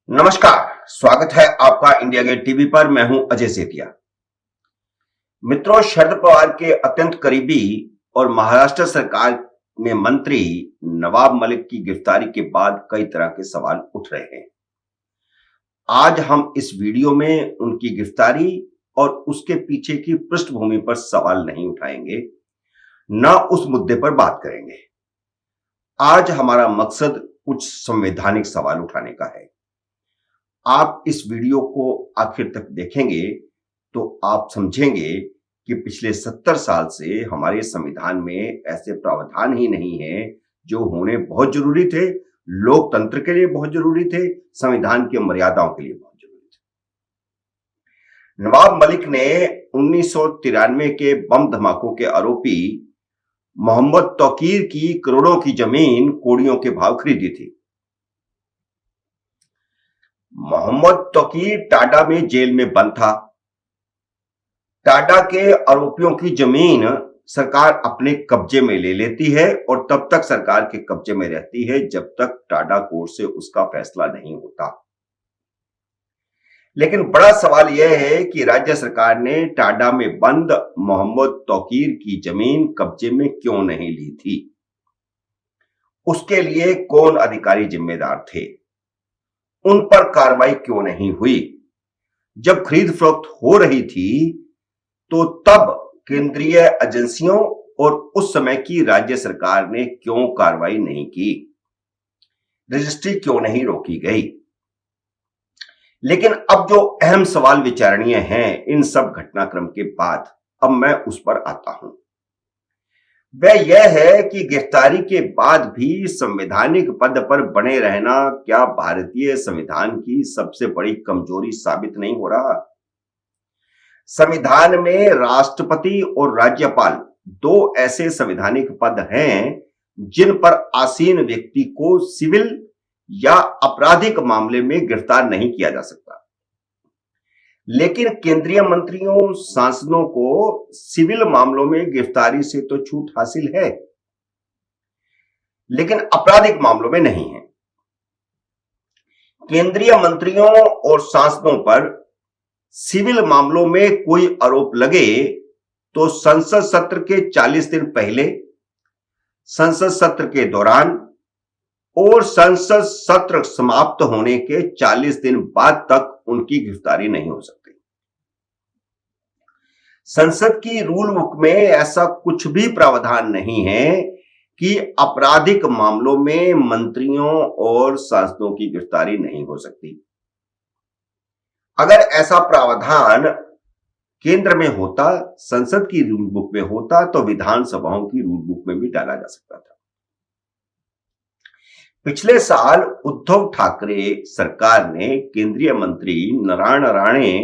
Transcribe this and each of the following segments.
नमस्कार। स्वागत है आपका इंडिया गेट टीवी पर। मैं हूं अजय सेठिया। मित्रों, शरद पवार के अत्यंत करीबी और महाराष्ट्र सरकार में मंत्री नवाब मलिक की गिरफ्तारी के बाद कई तरह के सवाल उठ रहे हैं। आज हम इस वीडियो में उनकी गिरफ्तारी और उसके पीछे की पृष्ठभूमि पर सवाल नहीं उठाएंगे, न उस मुद्दे पर बात करेंगे। आज हमारा मकसद कुछ संवैधानिक सवाल उठाने का है। आप इस वीडियो को आखिर तक देखेंगे तो आप समझेंगे कि पिछले 70 साल से हमारे संविधान में ऐसे प्रावधान ही नहीं है जो होने बहुत जरूरी थे, लोकतंत्र के लिए बहुत जरूरी थे, संविधान की मर्यादाओं के लिए बहुत जरूरी थे। नवाब मलिक ने 1993 के बम धमाकों के आरोपी मोहम्मद तौकीर की करोड़ों की जमीन कौड़ियों के भाव खरीदी थी। मोहम्मद तौकीर टाडा में जेल में बंद था। टाडा के आरोपियों की जमीन सरकार अपने कब्जे में ले लेती है और तब तक सरकार के कब्जे में रहती है जब तक टाडा कोर्ट से उसका फैसला नहीं होता। लेकिन बड़ा सवाल यह है कि राज्य सरकार ने टाडा में बंद मोहम्मद तौकीर की जमीन कब्जे में क्यों नहीं ली थी? उसके लिए कौन अधिकारी जिम्मेदार थे? उन पर कार्रवाई क्यों नहीं हुई? जब खरीद फरोख्त हो रही थी तो तब केंद्रीय एजेंसियों और उस समय की राज्य सरकार ने क्यों कार्रवाई नहीं की? रजिस्ट्री क्यों नहीं रोकी गई? लेकिन अब जो अहम सवाल विचारणीय हैं इन सब घटनाक्रम के बाद, अब मैं उस पर आता हूं। वह यह है कि गिरफ्तारी के बाद भी संवैधानिक पद पर बने रहना क्या भारतीय संविधान की सबसे बड़ी कमजोरी साबित नहीं हो रहा? संविधान में राष्ट्रपति और राज्यपाल दो ऐसे संवैधानिक पद हैं जिन पर आसीन व्यक्ति को सिविल या आपराधिक मामले में गिरफ्तार नहीं किया जा सकता। लेकिन केंद्रीय मंत्रियों, सांसदों को सिविल मामलों में गिरफ्तारी से तो छूट हासिल है, लेकिन आपराधिक मामलों में नहीं है। केंद्रीय मंत्रियों और सांसदों पर सिविल मामलों में कोई आरोप लगे तो संसद सत्र के 40 दिन पहले, संसद सत्र के दौरान और संसद सत्र समाप्त होने के 40 दिन बाद तक उनकी गिरफ्तारी नहीं हो सकती। संसद की रूल बुक में ऐसा कुछ भी प्रावधान नहीं है कि आपराधिक मामलों में मंत्रियों और सांसदों की गिरफ्तारी नहीं हो सकती। अगर ऐसा प्रावधान केंद्र में होता, संसद की रूल बुक में होता, तो विधानसभाओं की रूल बुक में भी डाला जा सकता था। पिछले साल उद्धव ठाकरे सरकार ने केंद्रीय मंत्री नारायण राणे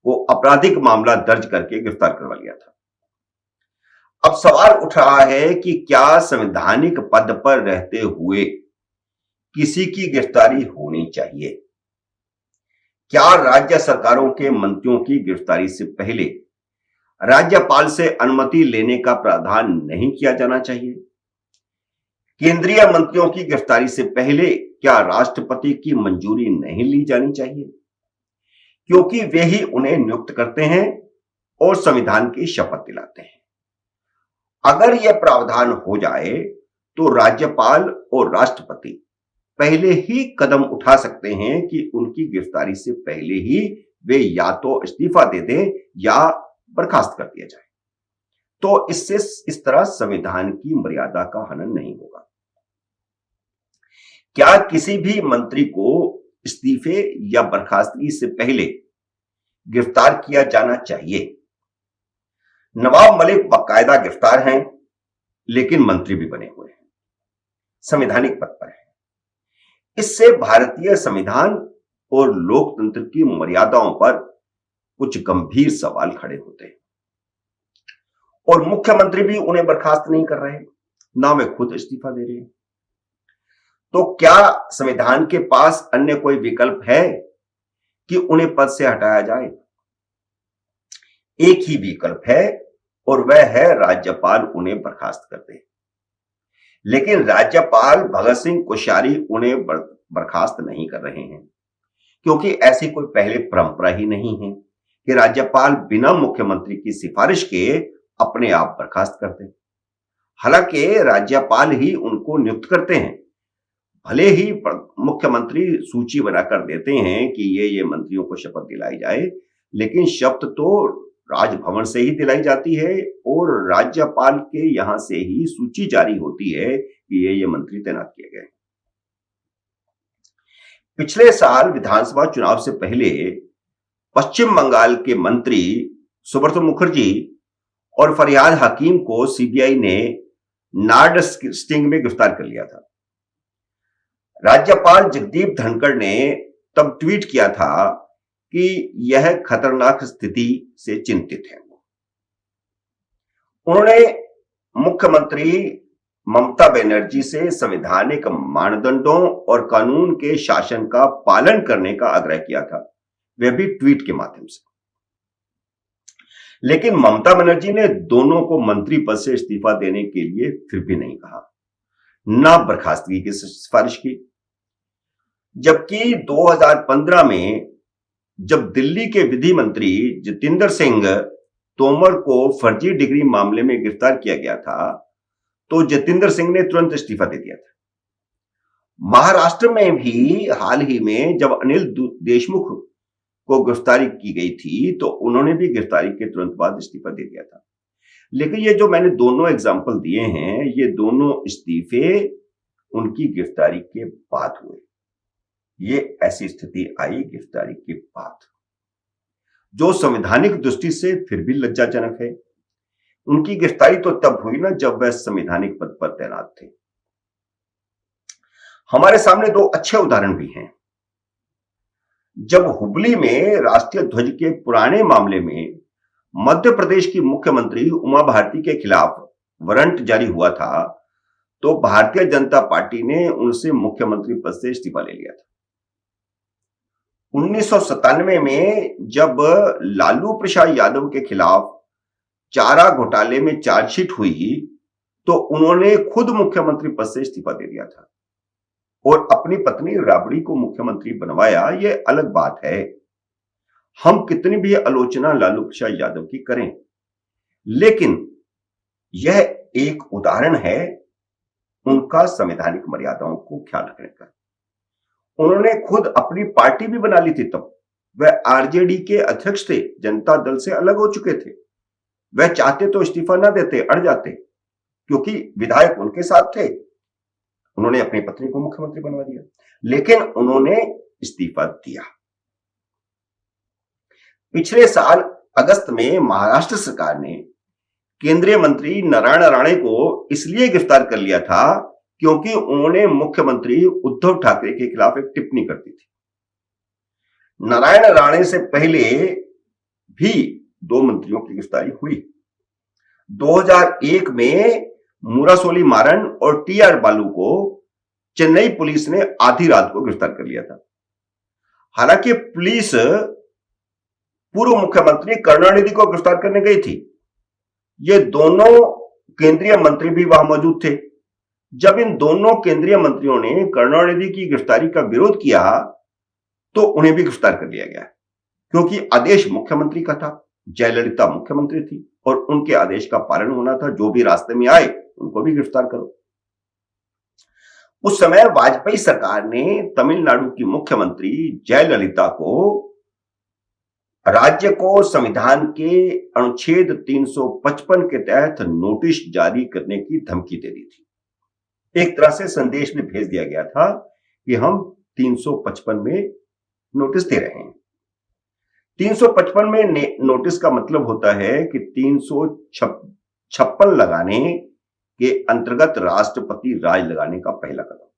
को आपराधिक मामला दर्ज करके गिरफ्तार करवा लिया था। अब सवाल उठ रहा है कि क्या संवैधानिक पद पर रहते हुए किसी की गिरफ्तारी होनी चाहिए? क्या राज्य सरकारों के मंत्रियों की गिरफ्तारी से पहले राज्यपाल से अनुमति लेने का प्रावधान नहीं किया जाना चाहिए? केंद्रीय मंत्रियों की गिरफ्तारी से पहले क्या राष्ट्रपति की मंजूरी नहीं ली जानी चाहिए? क्योंकि वे ही उन्हें नियुक्त करते हैं और संविधान की शपथ दिलाते हैं। अगर यह प्रावधान हो जाए तो राज्यपाल और राष्ट्रपति पहले ही कदम उठा सकते हैं कि उनकी गिरफ्तारी से पहले ही वे या तो इस्तीफा दे दें या बर्खास्त कर दिया जाए। तो इससे इस तरह संविधान की मर्यादा का हनन नहीं होगा। क्या किसी भी मंत्री को इस्तीफे या बर्खास्तगी से पहले गिरफ्तार किया जाना चाहिए? नवाब मलिक बाकायदा गिरफ्तार हैं, लेकिन मंत्री भी बने हुए हैं, संवैधानिक पद पर हैं। इससे भारतीय संविधान और लोकतंत्र की मर्यादाओं पर कुछ गंभीर सवाल खड़े होते हैं। और मुख्यमंत्री भी उन्हें बर्खास्त नहीं कर रहे, ना वे खुद इस्तीफा दे रहे हैं। तो क्या संविधान के पास अन्य कोई विकल्प है कि उन्हें पद से हटाया जाए? एक ही विकल्प है और वह है राज्यपाल उन्हें बर्खास्त कर दे। लेकिन राज्यपाल भगत सिंह कोश्यारी उन्हें बर्खास्त नहीं कर रहे हैं। क्योंकि ऐसी कोई पहले परंपरा ही नहीं है कि राज्यपाल बिना मुख्यमंत्री की सिफारिश के अपने आप बर्खास्त करते हैं। हालांकि राज्यपाल ही उनको नियुक्त करते हैं। भले ही मुख्यमंत्री सूची बनाकर देते हैं कि ये मंत्रियों को शपथ दिलाई जाए, लेकिन शपथ तो राजभवन से ही दिलाई जाती है और राज्यपाल के यहां से ही सूची जारी होती है कि ये मंत्री तैनात किए गए। पिछले साल विधानसभा चुनाव से पहले पश्चिम बंगाल के मंत्री सुब्रतो मुखर्जी और फरियाद हकीम को सीबीआई ने नार्ड स्टिंग में गिरफ्तार कर लिया था। राज्यपाल जगदीप धनखड़ ने तब ट्वीट किया था कि यह खतरनाक स्थिति से चिंतित है। उन्होंने मुख्यमंत्री ममता बनर्जी से संवैधानिक मानदंडों और कानून के शासन का पालन करने का आग्रह किया था, वह भी ट्वीट के माध्यम से। लेकिन ममता बनर्जी ने दोनों को मंत्री पद से इस्तीफा देने के लिए फिर भी नहीं कहा, ना बर्खास्तगी की सिफारिश की। जबकि 2015 में जब दिल्ली के विधि मंत्री जितेंद्र सिंह तोमर को फर्जी डिग्री मामले में गिरफ्तार किया गया था, तो जितेंद्र सिंह ने तुरंत इस्तीफा दे दिया था। महाराष्ट्र में भी हाल ही में जब अनिल देशमुख को गिरफ्तारी की गई थी, तो उन्होंने भी गिरफ्तारी के तुरंत बाद इस्तीफा दे दिया था। लेकिन ये जो मैंने दोनों एग्जाम्पल दिए हैं, ये दोनों इस्तीफे उनकी गिरफ्तारी के बाद हुए। ये ऐसी स्थिति आई गिरफ्तारी के बाद, जो संवैधानिक दृष्टि से फिर भी लज्जाजनक है। उनकी गिरफ्तारी तो तब हुई ना जब वह संवैधानिक पद पर तैनात थे। हमारे सामने दो अच्छे उदाहरण भी हैं। जब हुबली में राष्ट्रीय ध्वज के पुराने मामले में मध्य प्रदेश की मुख्यमंत्री उमा भारती के खिलाफ वारंट जारी हुआ था, तो भारतीय जनता पार्टी ने उनसे मुख्यमंत्री पद से इस्तीफा ले लिया था। 1997 में जब लालू प्रसाद यादव के खिलाफ चारा घोटाले में चार्जशीट हुई, तो उन्होंने खुद मुख्यमंत्री पद से इस्तीफा दे दिया था और अपनी पत्नी राबड़ी को मुख्यमंत्री बनवाया। यह अलग बात है, हम कितनी भी आलोचना लालू प्रसाद यादव की करें, लेकिन यह एक उदाहरण है उनका संवैधानिक मर्यादाओं को ख्याल रखने का। उन्होंने खुद अपनी पार्टी भी बना ली थी। तब वह आरजेडी के अध्यक्ष थे, जनता दल से अलग हो चुके थे। वह चाहते तो इस्तीफा ना देते, अड़ जाते, क्योंकि विधायक उनके साथ थे। उन्होंने अपनी पत्नी को मुख्यमंत्री बनवा दिया, लेकिन उन्होंने इस्तीफा दिया। पिछले साल अगस्त में महाराष्ट्र सरकार ने केंद्रीय मंत्री नारायण राणे को इसलिए गिरफ्तार कर लिया था क्योंकि उन्होंने मुख्यमंत्री उद्धव ठाकरे के खिलाफ एक टिप्पणी कर दी थी। नारायण राणे से पहले भी दो मंत्रियों की गिरफ्तारी हुई। 2001 में मुरासोली मारन और टीआर बालू को चेन्नई पुलिस ने आधी रात को गिरफ्तार कर लिया था। हालांकि पुलिस पूर्व मुख्यमंत्री करुणानिधि को गिरफ्तार करने गई थी। ये दोनों केंद्रीय मंत्री भी वहां मौजूद थे। जब इन दोनों केंद्रीय मंत्रियों ने करुणानिधि की गिरफ्तारी का विरोध किया, तो उन्हें भी गिरफ्तार कर लिया गया, क्योंकि आदेश मुख्यमंत्री का था। जयललिता मुख्यमंत्री थी और उनके आदेश का पालन होना था। जो भी रास्ते में आए उनको भी गिरफ्तार करो। उस समय वाजपेयी सरकार ने तमिलनाडु की मुख्यमंत्री जयललिता को राज्य को संविधान के अनुच्छेद 355 के तहत नोटिस जारी करने की धमकी दे दी थी। एक तरह से संदेश भी भेज दिया गया था कि हम 355 में नोटिस दे रहे हैं। 355 में नोटिस का मतलब होता है कि 356 लगाने के अंतर्गत राष्ट्रपति राज लगाने का पहला कदम।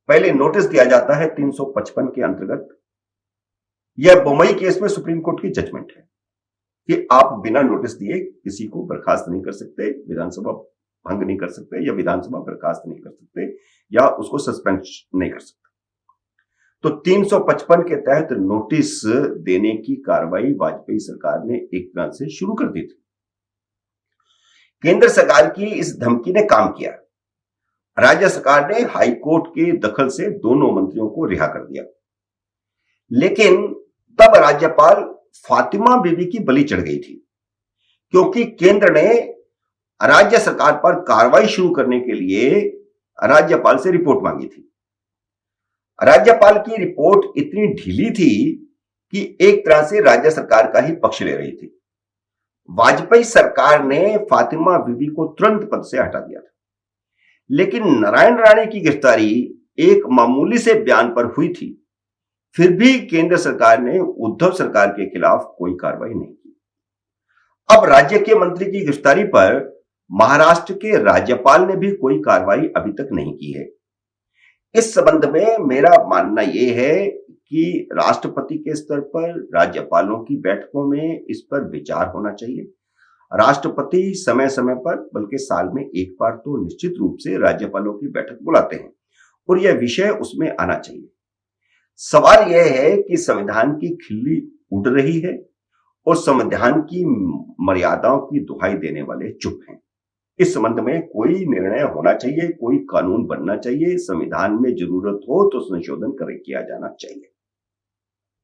पहले नोटिस दिया जाता है 355 के अंतर्गत। यह बम्बई केस में सुप्रीम कोर्ट की जजमेंट है कि आप बिना नोटिस दिए किसी को बर्खास्त नहीं कर सकते, विधानसभा भंग नहीं कर सकते, या विधानसभा बर्खास्त नहीं कर सकते, या उसको सस्पेंड नहीं कर सकते। तो 355 के तहत नोटिस देने की कार्रवाई वाजपेयी सरकार ने एक तरह से शुरू कर दी थी। केंद्र सरकार की इस धमकी ने काम किया। राज्य सरकार ने हाई कोर्ट के दखल से दोनों मंत्रियों को रिहा कर दिया। लेकिन तब राज्यपाल फातिमा बीबी की बलि चढ़ गई थी, क्योंकि केंद्र ने राज्य सरकार पर कार्रवाई शुरू करने के लिए राज्यपाल से रिपोर्ट मांगी थी। राज्यपाल की रिपोर्ट इतनी ढीली थी कि एक तरह से राज्य सरकार का ही पक्ष ले रही थी। वाजपेयी सरकार ने फातिमा बीबी को तुरंत पद से हटा दिया था, लेकिन नारायण राणे की गिरफ्तारी एक मामूली से बयान पर हुई थी। फिर भी केंद्र सरकार ने उद्धव सरकार के खिलाफ कोई कार्रवाई नहीं की। अब राज्य के मंत्री की गिरफ्तारी पर महाराष्ट्र के राज्यपाल ने भी कोई कार्रवाई अभी तक नहीं की है। इस संबंध में मेरा मानना यह है कि राष्ट्रपति के स्तर पर राज्यपालों की बैठकों में इस पर विचार होना चाहिए। राष्ट्रपति समय समय पर, बल्कि साल में एक बार तो निश्चित रूप से राज्यपालों की बैठक बुलाते हैं और यह विषय उसमें आना चाहिए। सवाल यह है कि संविधान की खिल्ली उड़ रही है और संविधान की मर्यादाओं की दुहाई देने वाले चुप हैं। इस संबंध में कोई निर्णय होना चाहिए, कोई कानून बनना चाहिए। संविधान में जरूरत हो तो संशोधन किया जाना चाहिए।